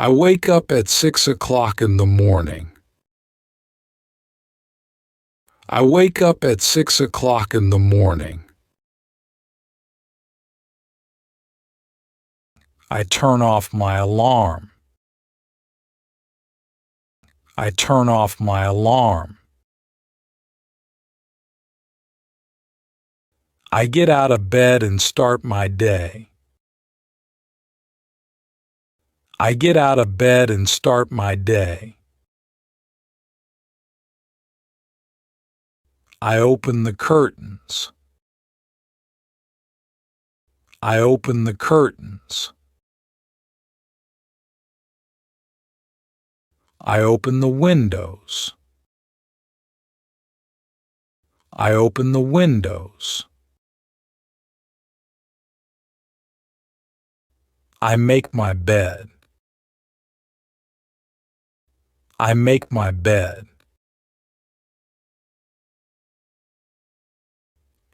I wake up at 6 o'clock in the morning. I wake up at 6 o'clock in the morning. I turn off my alarm. I turn off my alarm. I get out of bed and start my day. I get out of bed and start my day. I open the curtains. I open the curtains. I open the windows. I open the windows. I make my bed. I make my bed.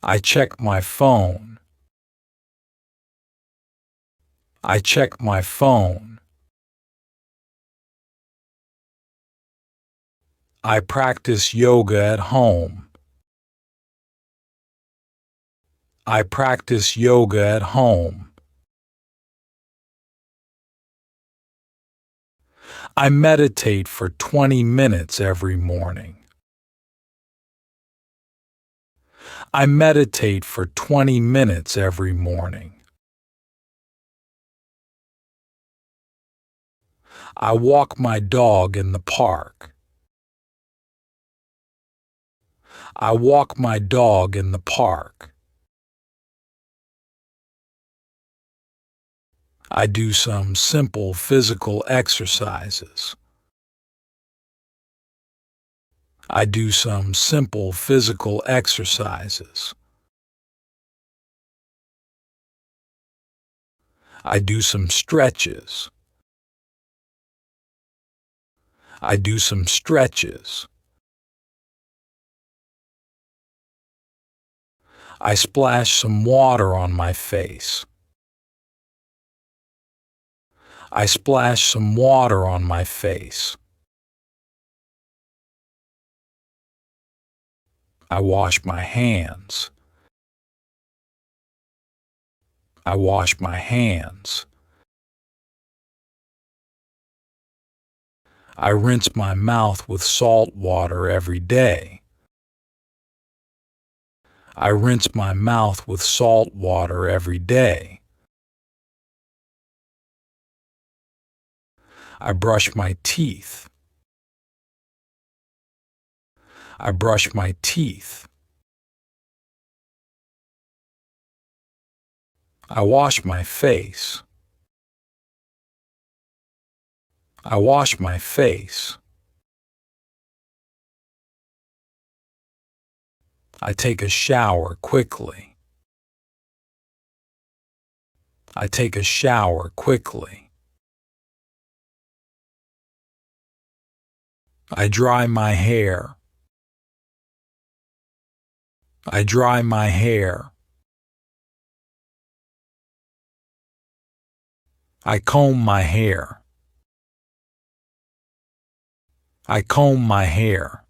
I check my phone. I check my phone. I practice yoga at home. I practice yoga at home. I meditate for 20 minutes every morning. I meditate for 20 minutes every morning. I walk my dog in the park. I walk my dog in the park. I do some simple physical exercises. I do some simple physical exercises. I do some stretches. I do some stretches. I splash some water on my face. I splash some water on my face. I wash my hands. I wash my hands. I rinse my mouth with salt water every day. I rinse my mouth with salt water every day. I brush my teeth. I brush my teeth. I wash my face. I wash my face. I take a shower quickly. I take a shower quickly. I dry my hair. I dry my hair. I comb my hair. I comb my hair.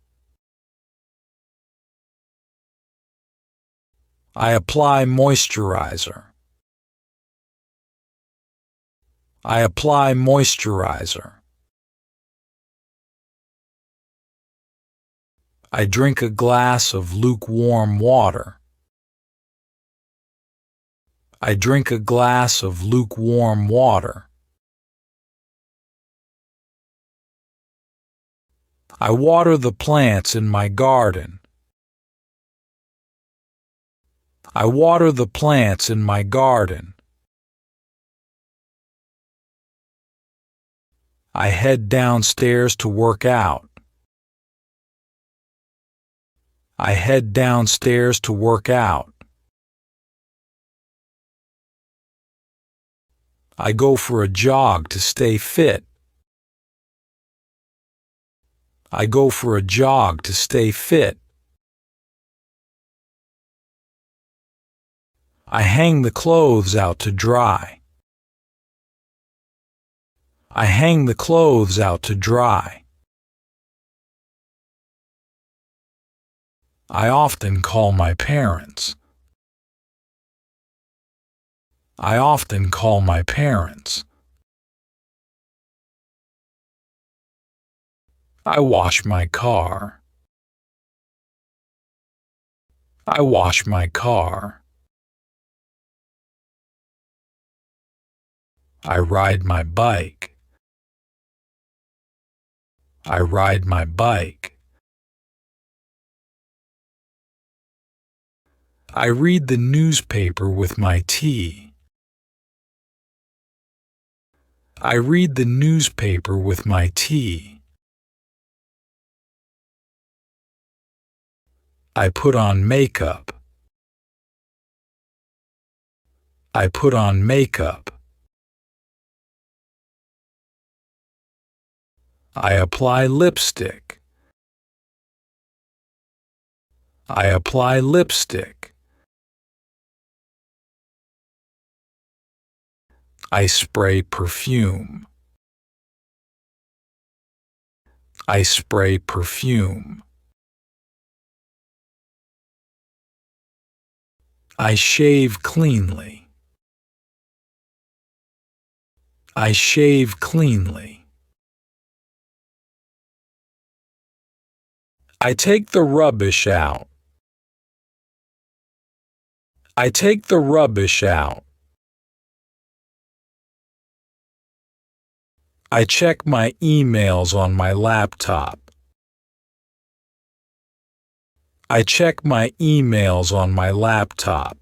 I apply moisturizer. I apply moisturizer. I drink a glass of lukewarm water. I drink a glass of lukewarm water. I water the plants in my garden. I water the plants in my garden. I head downstairs to work out. I head downstairs to work out. I go for a jog to stay fit. I go for a jog to stay fit. I hang the clothes out to dry. I hang the clothes out to dry. I often call my parents. I often call my parents. I wash my car. I wash my car. I ride my bike. I ride my bike. I read the newspaper with my tea. I read the newspaper with my tea. I put on makeup. I put on makeup. I apply lipstick. I apply lipstick. I spray perfume. I spray perfume. I shave cleanly. I shave cleanly. I take the rubbish out. I take the rubbish out. I check my emails on my laptop. I check my emails on my laptop.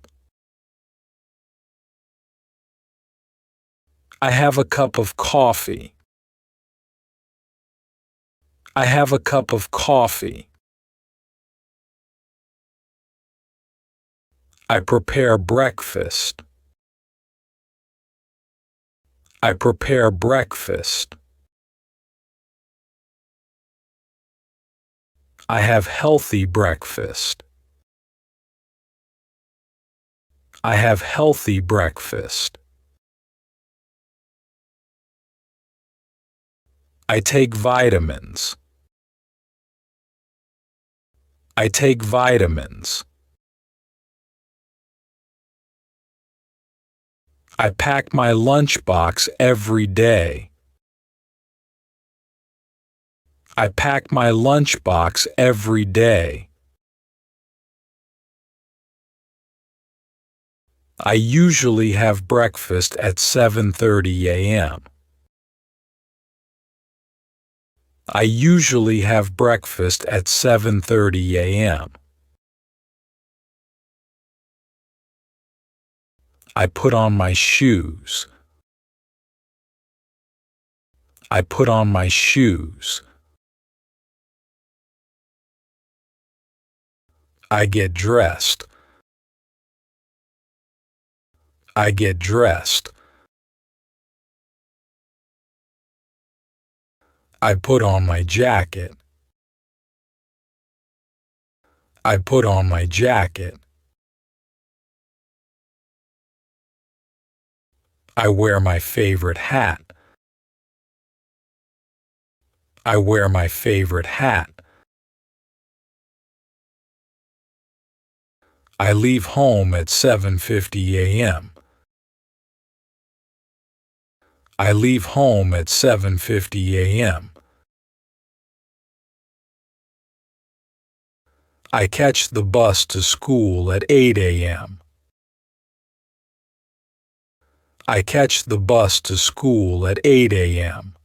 I have a cup of coffee. I have a cup of coffee. I prepare breakfast. I prepare breakfast. I have healthy breakfast. I have healthy breakfast. I take vitamins. I take vitamins. I pack my lunchbox every day. I pack my lunchbox every day. I usually have breakfast at 7:30 a.m. I usually have breakfast at 7:30 a.m. I put on my shoes. I put on my shoes. I get dressed. I get dressed. I put on my jacket. I put on my jacket. I wear my favorite hat. I wear my favorite hat. I leave home at 7:50 a.m. I leave home at 7:50 a.m. I catch the bus to school at 8 a.m. I catch the bus to school at 8 a.m.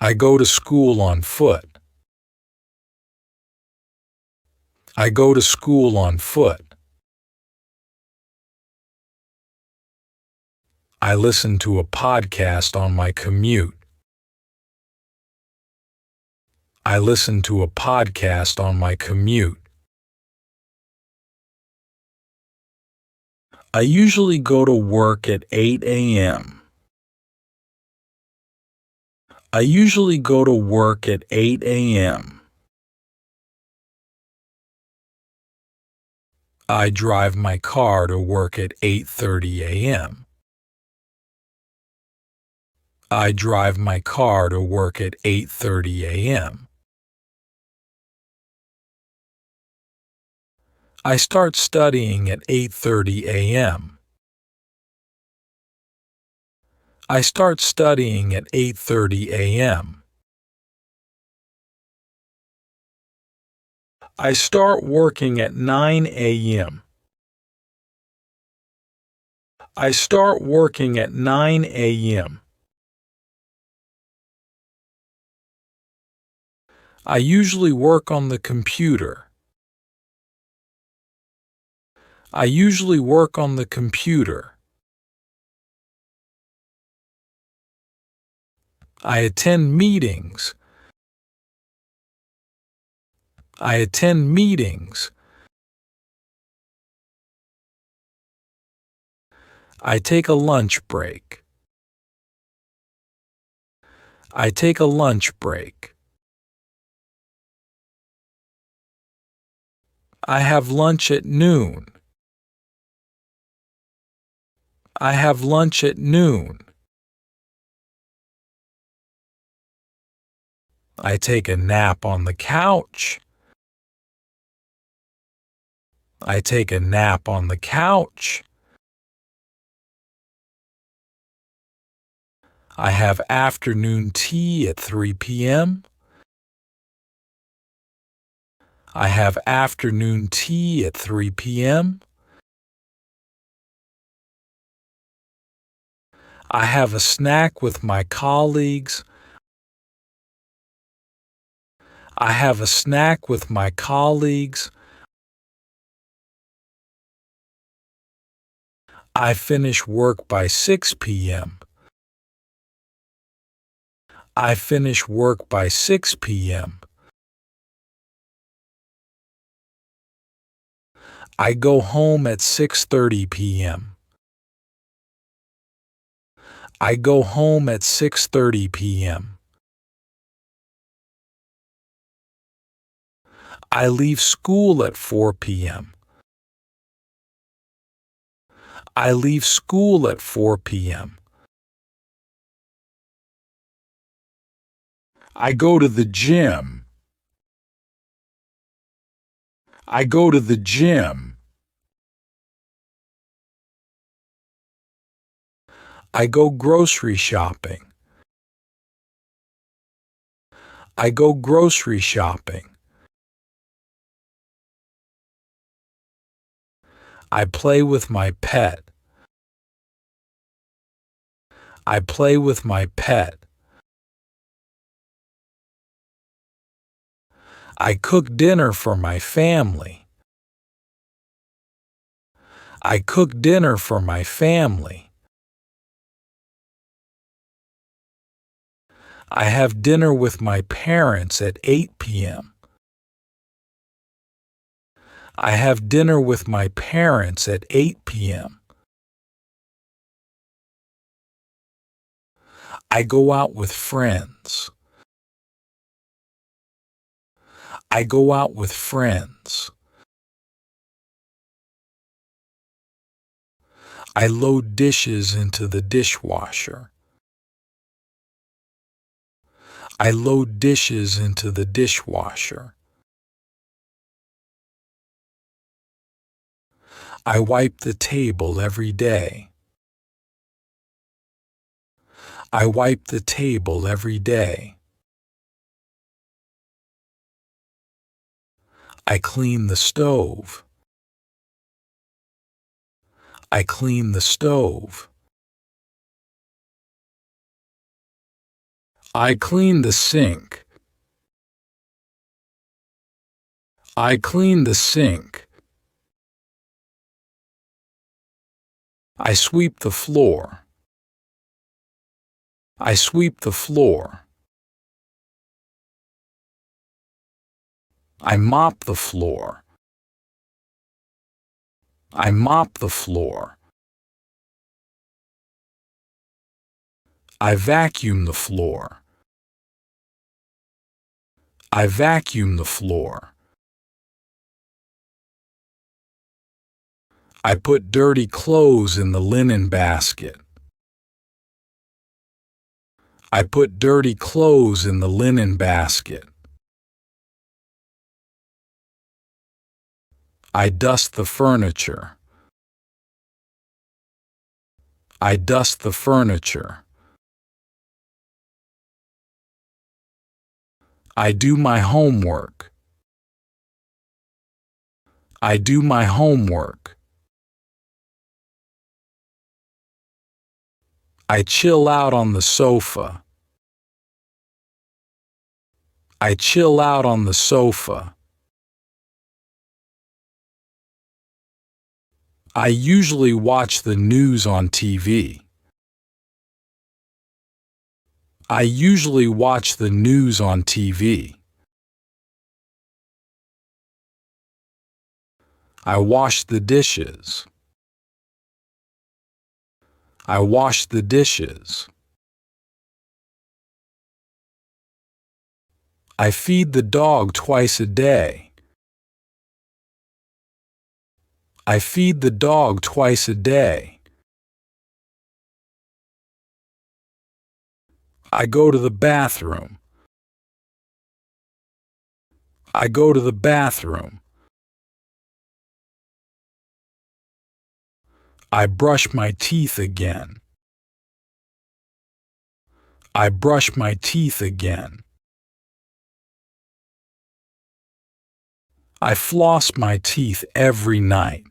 I go to school on foot. I go to school on foot. I listen to a podcast on my commute. I listen to a podcast on my commute. I usually go to work at 8 a.m. I usually go to work at 8 a.m. I drive my car to work at 8:30 a.m. I drive my car to work at 8:30 a.m. I start studying at 8:30 a.m. I start studying at 8:30 a.m. I start working at 9 a.m. I start working at 9 a.m. I usually work on the computer. I usually work on the computer. I attend meetings. I attend meetings. I take a lunch break. I take a lunch break. I have lunch at noon. I have lunch at noon. I take a nap on the couch. I take a nap on the couch. I have afternoon tea at 3 p.m. I have afternoon tea at 3 p.m. I have a snack with my colleagues. I have a snack with my colleagues. I finish work by 6 p.m. I finish work by 6 p.m. I go home at 6:30 p.m. I go home at 6:30 p.m. I leave school at 4 p.m. I leave school at 4 p.m. I go to the gym. I go to the gym. I go grocery shopping. I go grocery shopping. I play with my pet. I play with my pet. I cook dinner for my family. I cook dinner for my family. I have dinner with my parents at 8 p.m. I have dinner with my parents at 8 p.m. I go out with friends. I go out with friends. I load dishes into the dishwasher. I load dishes into the dishwasher. I wipe the table every day. I wipe the table every day. I clean the stove. I clean the stove. I clean the sink. I clean the sink. I sweep the floor. I sweep the floor. I mop the floor. I mop the floor. I vacuum the floor. I vacuum the floor. I put dirty clothes in the linen basket. I put dirty clothes in the linen basket. I dust the furniture. I dust the furniture. I do my homework. I do my homework. I chill out on the sofa. I chill out on the sofa. I usually watch the news on TV. I usually watch the news on TV. I wash the dishes. I wash the dishes. I feed the dog twice a day. I feed the dog twice a day. I go to the bathroom. I go to the bathroom. I brush my teeth again. I brush my teeth again. I floss my teeth every night.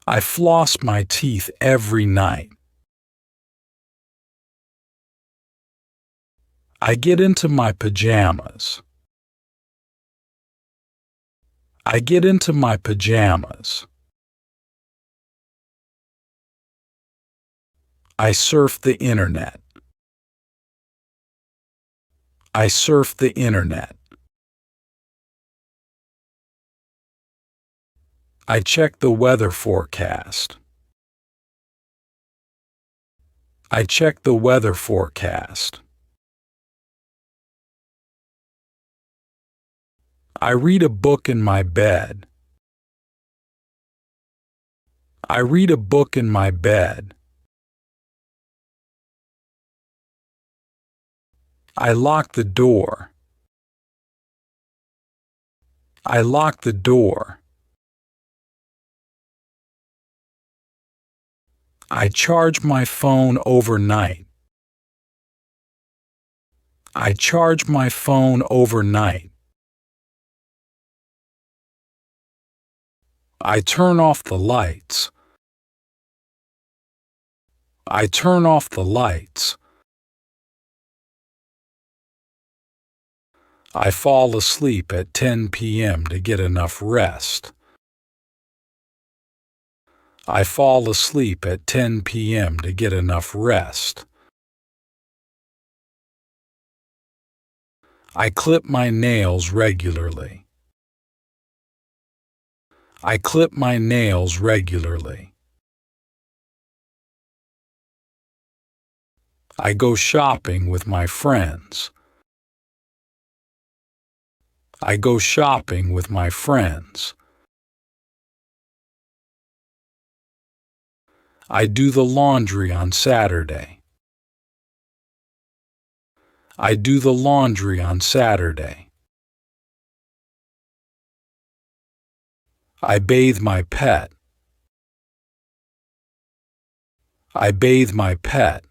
I floss my teeth every night. I get into my pajamas. I get into my pajamas. I surf the internet. I surf the internet. I check the weather forecast. I check the weather forecast. I read a book in my bed. I read a book in my bed. I lock the door. I lock the door. I charge my phone overnight. I charge my phone overnight. I turn off the lights. I turn off the lights. I fall asleep at 10 p.m. to get enough rest. I fall asleep at 10 p.m. to get enough rest. I clip my nails regularly. I clip my nails regularly. I go shopping with my friends. I go shopping with my friends. I do the laundry on Saturday. I do the laundry on Saturday. I bathe my pet. I bathe my pet.